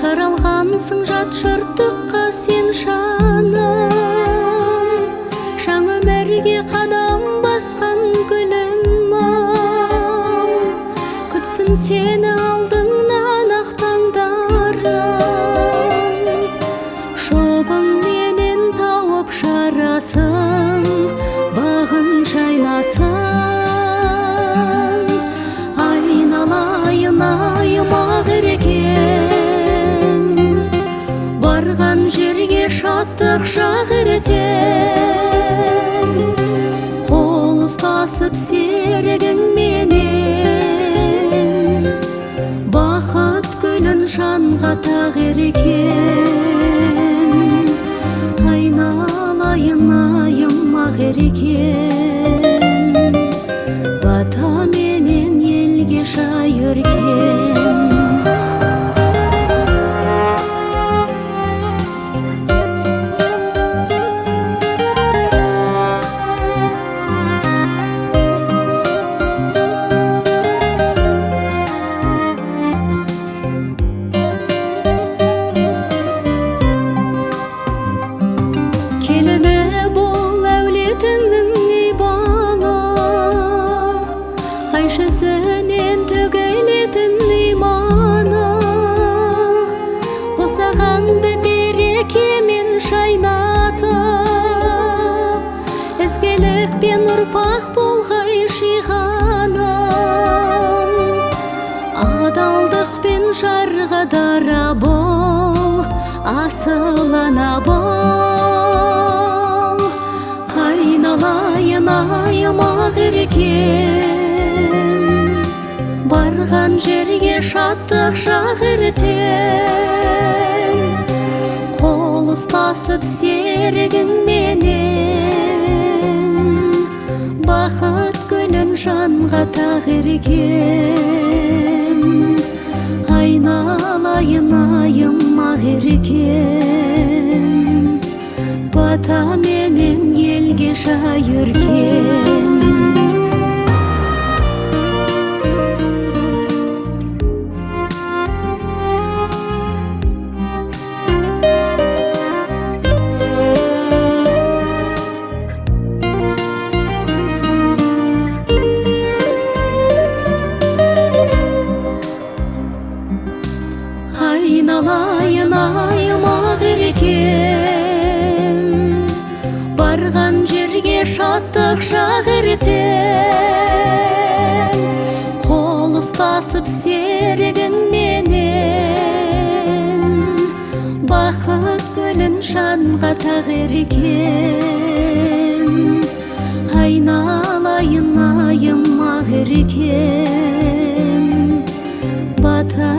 жаралғансың жат жұрттыққа сен жаным, жаңа өмірге қадам басқан гүлім-ау, күтсін сені алдыңнан ақ таңдарым, шобың менен тауып жарасын, бағын жайнасын. Айналайын аймақ ерекем, барған жерге шаттық шақыртем, қол ұстасып серігіңменен, бақыт гүлін жанға тақ ерекем. Айналайын аймақ ерекем, бата менен елге жай өркен. Келіме бол әулетіңнің ей бала, қайшысынан төгілетін иманы, босағаңды берекемен шайнатып, ізгілікпен ұрпақ болғай жиғаным, адалдықпен жарға дара бол, асыл ана бол. Айналайын аймақ ерекем, барған жерге шаттық шақыртем, қол ұстасып серігіңменен, бақыт гүлін жанға тақ ерекем. Айналайын аймақ ерекем, бата менен елге жай өркен. Айналайын аймақ ерекем, барған жерге шаттық шақыртем, қол ұстасып серігіңменен, бақыт гүлін жанға тақ ерекем. Айналайын аймақ ерекем, бата